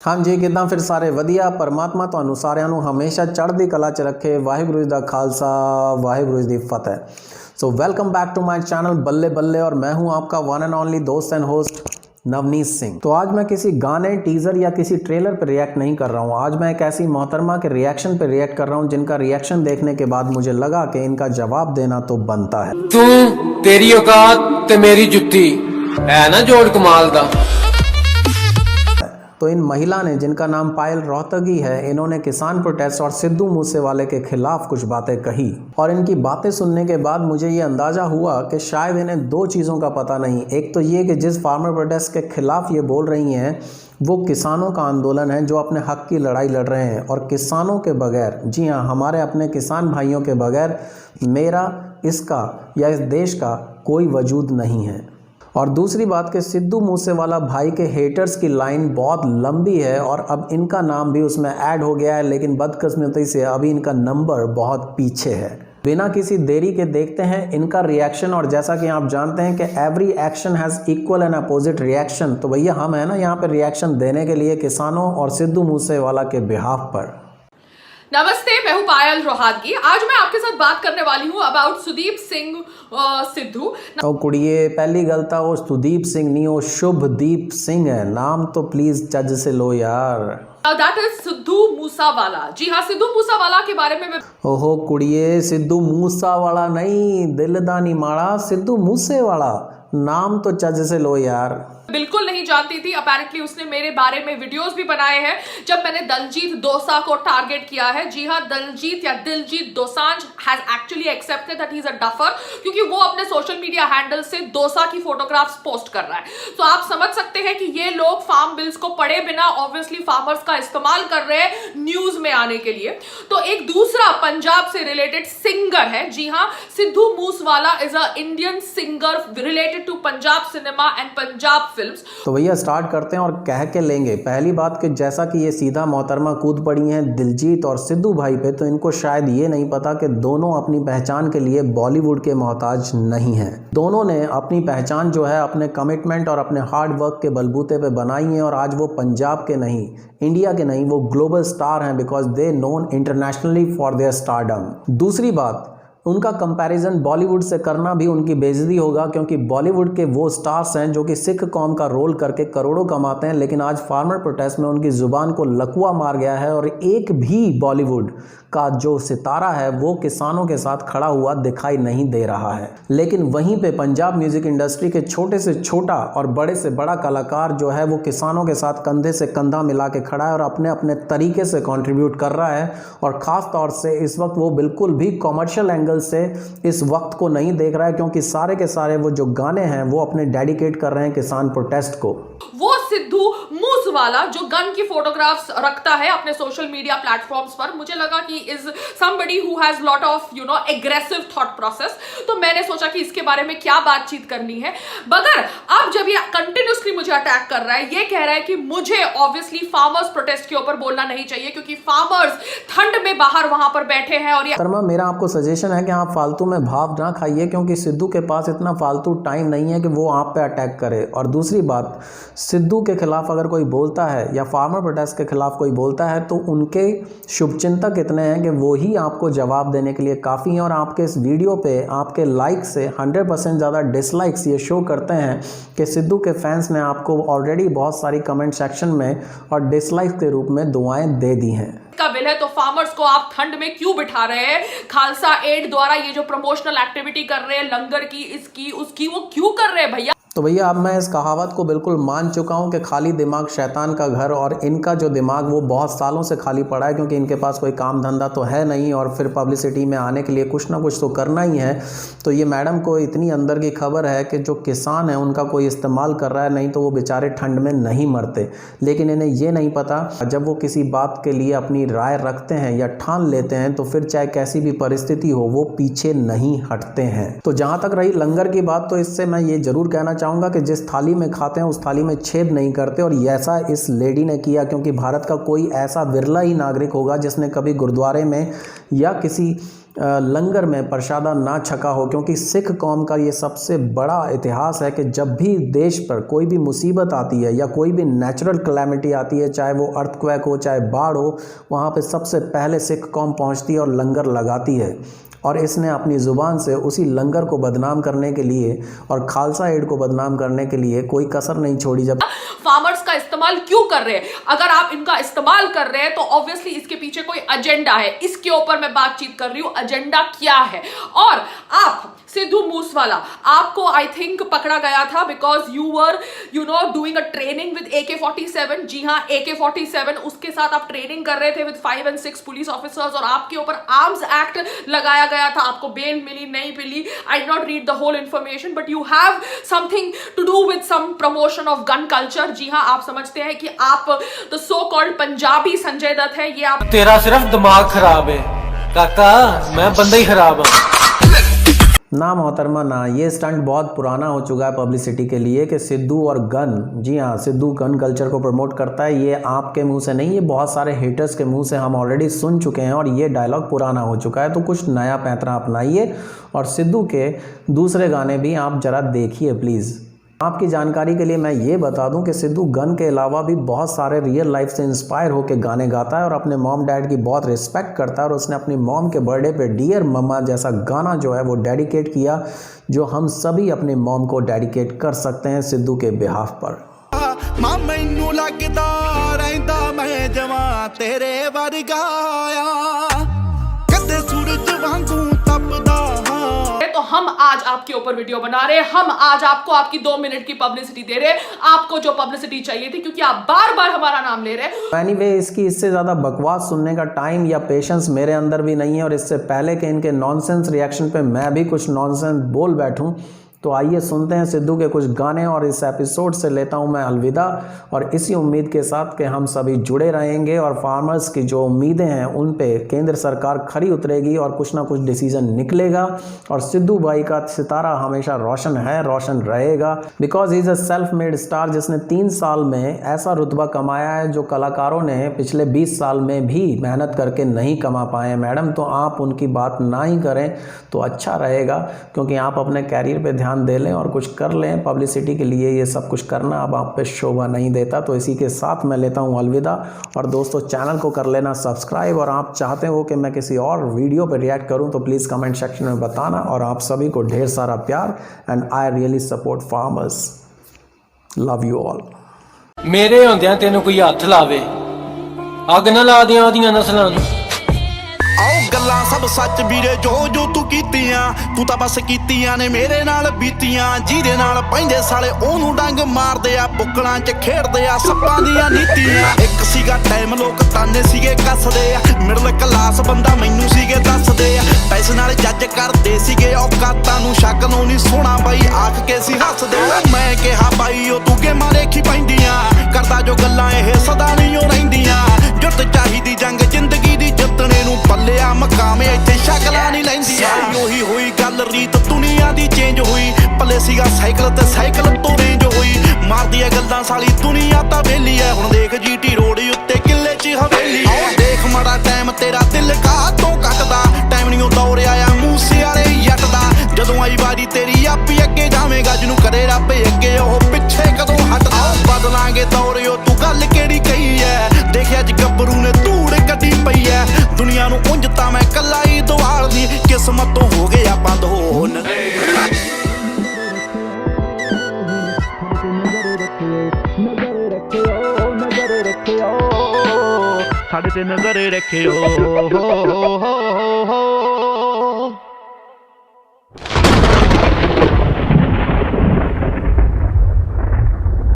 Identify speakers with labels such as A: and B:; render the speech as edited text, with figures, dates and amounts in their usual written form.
A: हाँ जी, कितना फिर सारे वधिया। परमात्मा ਤੁਹਾਨੂੰ ਸਾਰਿਆਂ ਨੂੰ ਹਮੇਸ਼ਾ ਚੜ੍ਹਦੀ ਕਲਾ 'ਚ ਰੱਖੇ। ਵਾਹਿਗੁਰੂ जी ਦਾ खालसा, वाहिगुरु जी दी फतेह। So welcome back to my channel बल्ले बल्ले और मैं हूं आपका वन एंड ओनली दोस्त एंड होस्ट नवनीत सिंह। तो आज मैं किसी गाने, टीजर या किसी ट्रेलर पर रिएक्ट नहीं कर रहा हूं। आज मैं एक ऐसी मोहतरमा के रिएक्शन पे रिएक्ट कर रहा हूं जिनका रिएक्शन देखने के बाद मुझे लगा कि इनका जवाब देना तो बनता है।
B: तू तेरी औकात ते मेरी जुत्ती है ना जोड़ कमाल दा।
A: तो इन महिला ने, जिनका नाम पायल रोहतगी है, इन्होंने किसान प्रोटेस्ट और सिद्धू मूसेवाले के खिलाफ कुछ बातें कही और इनकी बातें सुनने के बाद मुझे ये अंदाज़ा हुआ कि शायद इन्हें दो चीज़ों का पता नहीं। एक तो ये कि जिस फार्मर प्रोटेस्ट के खिलाफ ये बोल रही हैं वो किसानों का आंदोलन है जो अपने हक की लड़ाई लड़ रहे हैं और किसानों के बगैर, जी हाँ, हमारे अपने किसान भाइयों के बगैर मेरा, इसका या इस देश का कोई वजूद नहीं है। और दूसरी बात कि सिद्धू मूसेवाला भाई के हेटर्स की लाइन बहुत लंबी है और अब इनका नाम भी उसमें ऐड हो गया है, लेकिन बदकिस्मती से अभी इनका नंबर बहुत पीछे है। बिना किसी देरी के देखते हैं इनका रिएक्शन। और जैसा कि आप जानते हैं कि every action has equal and opposite reaction, तो भैया हम है ना यहाँ पे रिएक्शन देने के लिए किसानों और सिद्धू मूसेवाला के बिहाफ पर।
C: नमस्ते, मैं हूं पायल रोहतगी। आज मैं आपके साथ बात करने वाली हूं अबाउट सुदीप सिंह सिद्धू।
A: तो कुड़िए, पहली गलता वो सुदीप सिंह नहीं, वो शुभदीप सिंह है। नाम तो प्लीज चज से लो यार।
C: That is Sidhu Moosewala. जी हाँ, सिद्धू मूसावाला के बारे में
A: ओहो कुड़िए, सिद्धू मूसावाला नहीं, दिल दा नहीं माड़ा, सिद्धू मूसेवाला। नाम तो चज से लो यार।
C: बिल्कुल नहीं जानती थी। अपेरेंटली उसने मेरे बारे में वीडियोस भी बनाए हैं जब मैंने दलजीत दोसांझ को टारगेट किया है। जी हाँ, दलजीत या Diljit Dosanjh has actually accepted that he is a duffer, क्योंकि वो अपने सोशल मीडिया हैंडल से डोसा की फोटोग्राफ्स पोस्ट कर रहा है। तो आप समझ सकते हैं कि ये लोग फार्म बिल्स को पढ़े बिना ऑब्वियसली फार्मर्स का इस्तेमाल कर रहे हैं न्यूज में आने के लिए। तो एक दूसरा पंजाब से रिलेटेड सिंगर है। जी हाँ, Sidhu Moosewala is a Indian singer related to Punjab cinema and Punjab films.
A: तो भैया स्टार्ट करते हैं और कह के लेंगे। पहली बात कि जैसा कि ये सीधा मोहतरमा कूद पड़ी हैं दिलजीत और सिद्धू भाई पे, तो इनको शायद ये नहीं पता कि दोनों अपनी पहचान के लिए बॉलीवुड के मोहताज नहीं हैं। दोनों ने अपनी पहचान जो है अपने कमिटमेंट और अपने हार्ड वर्क के बलबूते पे बनाई है और आज वो पंजाब के नहीं, इंडिया के नहीं, वो ग्लोबल स्टार हैं because they known internationally for their stardom. दूसरी बात, उनका कंपैरिजन बॉलीवुड से करना भी उनकी बेइज्जती होगा, क्योंकि बॉलीवुड के वो स्टार्स हैं जो कि सिख कौम का रोल करके करोड़ों कमाते हैं, लेकिन आज फार्मर प्रोटेस्ट में उनकी ज़ुबान को लकवा मार गया है और एक भी बॉलीवुड का जो सितारा है वो किसानों के साथ खड़ा हुआ दिखाई नहीं दे रहा है। लेकिन वहीं पे पंजाब म्यूज़िक इंडस्ट्री के छोटे से छोटा और बड़े से बड़ा कलाकार जो है वो किसानों के साथ कंधे से कंधा मिला के खड़ा है और अपने अपने तरीके से कंट्रीब्यूट कर रहा है। और ख़ास तौर से इस वक्त वो बिल्कुल भी कॉमर्शियल एंगल से इस वक्त को नहीं देख रहा है, क्योंकि सारे के सारे वो जो गाने हैं वो अपने डेडिकेट कर रहे हैं किसान प्रोटेस्ट को।
C: वो सिद्धू मूसेवाला जो गन की फोटोग्राफ्स रखता है अपने सोशल मीडिया प्लेटफॉर्म्स पर, मुझे लगा कि is somebody who has lot of aggressive thought process. तो मैंने सोचा कि इसके बारे में क्या बातचीत करनी है। मगर अब जब ये कंटिन्यूसली मुझे अटैक कर रहा है, ये कह रहा है कि मुझे ऑब्वियसली फार्मर्स प्रोटेस्ट के ऊपर बोलना नहीं चाहिए क्योंकि फार्मर्स ठंड में बाहर वहां पर बैठे हैं। और
A: शर्मा, मेरा आपको सजेशन है कि आप फालतू में भाव ना खाइए, क्योंकि सिद्धू के पास इतना फालतू टाइम नहीं है कि वो आप पे अटैक करे। और दूसरी बात, सिद्धू के खिलाफ अगर कोई बोलता है या फार्मर प्रोटेस्ट के खिलाफ कोई बोलता है तो उनके शुभचिंतक इतने हैं कि वो ही आपको जवाब देने के लिए काफ़ी हैं। और आपके इस वीडियो पे आपके लाइक से 100% ज़्यादा डिसलाइक्स ये शो करते हैं कि सिद्धू के फैंस ने आपको ऑलरेडी बहुत सारी कमेंट सेक्शन में और डिसलाइक के रूप में दुआएं दे दी हैं।
C: का बिल है तो फार्मर्स को आप ठंड में क्यों बिठा रहे हैं? खालसा एड द्वारा ये जो प्रमोशनल एक्टिविटी कर रहे हैं लंगर की, इसकी उसकी, वो क्यों कर रहे हैं भैया?
A: तो भैया अब मैं इस कहावत को बिल्कुल मान चुका हूँ कि खाली दिमाग शैतान का घर, और इनका जो दिमाग वो बहुत सालों से खाली पड़ा है, क्योंकि इनके पास कोई काम धंधा तो है नहीं और फिर पब्लिसिटी में आने के लिए कुछ ना कुछ तो करना ही है। तो ये मैडम को इतनी अंदर की खबर है कि जो किसान है उनका कोई इस्तेमाल कर रहा है, नहीं तो वो बेचारे ठंड में नहीं मरते। लेकिन इन्हें ये नहीं पता, जब वो किसी बात के लिए अपनी राय रखते हैं या ठान लेते हैं तो फिर चाहे कैसी भी परिस्थिति हो वो पीछे नहीं हटते हैं। तो जहाँ तक रही लंगर की बात, तो इससे मैं ये जरूर कहना चाहूँगा कि जिस थाली में खाते हैं उस थाली में छेद नहीं करते, और ऐसा इस लेडी ने किया, क्योंकि भारत का कोई ऐसा विरला ही नागरिक होगा जिसने कभी गुरुद्वारे में या किसी लंगर में प्रसादा ना छका हो, क्योंकि सिख कौम का ये सबसे बड़ा इतिहास है कि जब भी देश पर कोई भी मुसीबत आती है या कोई भी नेचुरल कैलेमिटी आती है, चाहे वो अर्थक्वेक हो चाहे बाढ़ हो, वहाँ पे सबसे पहले सिख कौम पहुँचती है और लंगर लगाती है। और इसने अपनी ज़ुबान से उसी लंगर को बदनाम करने के लिए और खालसा एड को बदनाम करने के लिए कोई कसर नहीं छोड़ी। जब
C: फार्मर्स का इस्तेमाल क्यों कर रहे हैं, अगर आप इनका इस्तेमाल कर रहे हैं तो ऑब्वियसली इसके पीछे कोई एजेंडा है। इसके ऊपर मैं बातचीत कर रही हूं, एजेंडा क्या है। और आप सिद्धू मूसवाला, आपको आई थिंक पकड़ा गया था because you were doing a training with AK-47। जी हाँ, AK-47, उसके साथ आप ट्रेनिंग कर रहे थे विद 5 and 6 पुलिस ऑफिसर्स और आपके ऊपर आर्म्स एक्ट लगाया गया था। आपको बेल मिली नहीं मिली, I did not read the whole information, but you have something to do with some promotion of gun culture. जी हाँ, आप समझते हैं कि आप the so called Punjabi Sanjay Dutt है। ये आप,
B: तेरा सिर्फ दिमाग खराब है काका, मैं बंदा ही खराब हूं।
A: ना मोहतरमा ना, ये स्टंट बहुत पुराना हो चुका है पब्लिसिटी के लिए कि सिद्धू और गन, जी हाँ, सिद्धू गन कल्चर को प्रमोट करता है। ये आपके मुंह से नहीं, ये बहुत सारे हेटर्स के मुंह से हम ऑलरेडी सुन चुके हैं और ये डायलॉग पुराना हो चुका है। तो कुछ नया पैंतरा अपनाइए और सिद्धू के दूसरे गाने भी आप ज़रा देखिए प्लीज़। आपकी जानकारी के लिए मैं ये बता दूं कि सिद्धू गन के अलावा भी बहुत सारे रियल लाइफ से इंस्पायर होकर गाने गाता है और अपने मॉम डैड की बहुत रिस्पेक्ट करता है। और उसने अपनी मॉम के बर्थडे पे डियर मम्मा जैसा गाना जो है वो डेडिकेट किया, जो हम सभी अपनी मॉम को डेडिकेट कर सकते हैं सिद्धू के बिहाफ पर।
D: मैनू लगदा रहिंदा मैं जवां तेरे वर्गा आ, कदे सूरज वांगू तपदा।
C: तो हम आज आपके ऊपर वीडियो बना रहे हैं, हम आज आपको आपकी 2 मिनट की पब्लिसिटी दे रहे हैं। आपको जो पब्लिसिटी चाहिए थी, क्योंकि आप बार बार हमारा नाम ले रहे हैं।
A: एनीवे, इसकी इससे ज़्यादा बकवास सुनने का टाइम या पेशेंस मेरे अंदर भी नहीं है। और इससे पहले कि इनके नॉनसेंस रिएक्शन पे मैं भी कुछ नॉनसेंस बोल बैठूं, तो आइए सुनते हैं सिद्धू के कुछ गाने। और इस एपिसोड से लेता हूं मैं अलविदा, और इसी उम्मीद के साथ कि हम सभी जुड़े रहेंगे और फार्मर्स की जो उम्मीदें हैं उन पे केंद्र सरकार खरी उतरेगी और कुछ ना कुछ डिसीजन निकलेगा। और सिद्धू भाई का सितारा हमेशा रोशन है, रोशन रहेगा, because he is a self made star जिसने 3 साल में ऐसा रुतबा कमाया है जो कलाकारों ने पिछले 20 साल में भी मेहनत करके नहीं कमा पाए हैं। मैडम, तो आप उनकी बात ना ही करें तो अच्छा रहेगा, क्योंकि आप अपने कैरियर पे ध्यान दे लें और कुछ कर लें। पब्लिसिटी के लिए ये सब कुछ करना अब आप पे शोभा नहीं देता। तो इसी के साथ मैं लेता हूँ अलविदा। और दोस्तों, चैनल को कर लेना सब्सक्राइब, और आप चाहते हो कि मैं किसी और वीडियो पर रिएक्ट करूँ तो प्लीज़ कमेंट सेक्शन में बताना। और आप सभी को ढेर सारा प्यार, and I really support farmers. Love you all.
B: मेरे होंदियां तेनों कोई हथ लावे, अग ना ला दियां ओदियां नस्लां नूं।
D: आओ गल्लां सब सच वीरे, जो जो तू कीतियां, तू ਤਾਂ बस कीतियां ने मेरे नाल बीतियां। ਜਿਹਦੇ ਨਾਲ ਪੈਂਦੇ ਸਾਲੇ ਉਹਨੂੰ ਡੰਗ ਮਾਰਦੇ ਆ, ਬੁੱਕਲਾਂ 'ਚ ਖੇਡਦੇ ਆ ਸੱਪਾਂ ਦੀਆਂ ਨੀਤੀਆਂ। ਇੱਕ ਸੀਗਾ ਟਾਈਮ ਲੋਕ ਤਾਨੇ ਸੀਗੇ ਕੱਸਦੇ ਆ, ਮਿਡਲ ਕਲਾਸ ਬੰਦਾ ਮੈਨੂੰ ਸੀਗੇ ਦੱਸਦੇ ਆ। ਪੈਸੇ ਨਾਲ ਜੱਜ ਕਰਦੇ ਸੀਗੇ ਔਕਾਤਾਂ ਨੂੰ, ਸ਼ੱਕ ਨੂੰ ਨਹੀਂ ਸੋਹਣਾ ਬਾਈ ਆਖ ਕੇ ਸੀ ਹੱਸਦੇ। ਮੈਂ ਕਿਹਾ ਬਾਈ ਉਹ ਤੂੰ ਗੇਮਾਂ ਦੇਖੀ ਪੈਂਦੀਆਂ, ਕਰਦਾ ਜੋ ਗੱਲਾਂ ਇਹ ਸਦਾ ਨਹੀਂ ਉਹ ਰਹਿੰਦੀਆਂ। ਜੁੱਤ ਚਾਹੀਦੀ ਜੰਗ ਜ਼ਿੰਦਗੀ ਦੀ ਜਿੱਤਣੇ ਨੂੰ, ਪੱਲਿਆ ਮਕਾਮ ਇੱਥੇ ਸ਼ਕਲਾਂ ਨਹੀਂ ਲੈਂਦੀਆਂ। ਉਹੀ ਹੋਈ ਗੱਲ ਰੀਤ ਦੁਨੀਆ ਦੀ ਚੇਂਜ ਹੋਈ, ਪੱਲੇ ਸੀਗਾ ਸਾਈਕਲ ਤੇ ਸਾਈਕਲ ਤੋਂ ਰੇਂਜ ਹੋਈ। ਮਾਰਦੀ ਆ ਗੱਲਾਂ ਸਾਲੀ ਦੁਨੀਆ ਤਾਂ ਵੇਲੀ ਐ, ਹੁਣ ਦੇਖ GT ਰੋਡ ਉੱਤੇ ਕਿੱਲੇ 'ਚ ਹਵੇਲੀ। ਦੇਖ ਮਾੜਾ ਟਾਈਮ ਤੇਰਾ ਦਿਲ ਕਾਹਤੋਂ ਕੱਟਦਾ, ਟਾਈਮ ਨਹੀਂ ਉਹ ਦੌਰ ਆਇਆ ਮੂਸੇ ਵਾਲੇ ਜੱਟ ਦਾ। ਜਦੋਂ ਆਈ ਵਾਰੀ ਤੇਰੀ ਆਪੀ ਅੱਗੇ ਜਾਵੇਂਗਾ, ਜਿਹਨੂੰ ਕਰੇ ਰੱਬ ਅੱਗੇ ਉਹ ਪਿੱਛੇ ਕਦੋਂ ਹਟਦਾ। ਬਦਲਾਂਗੇ ਦੌਰ ਉਹ ਤੂੰ ਗੱਲ ਕਿਹੜੀ ਕਹੀ ਐ, ਦੇਖਿਆ ਅੱਜ ਗੱਭਰੂ ਨੇ ਧੂੜ ਕੱਢੀ ਪਈ ਐ। ਦੁਨੀਆ ਨੂੰ ਉਂਝ ਤਾਂ ਮੈਂ ਕੱਲਾ ਹੀ ਦਵਾਲਦੀ, ਕਿਸਮਤ ਤੋਂ ਹੋ ਗਿਆ ਬੰਦ ਹੋਣ। ਸਾਡੇ ਤੇ ਨਜ਼ਰ ਰੱਖਿਓ।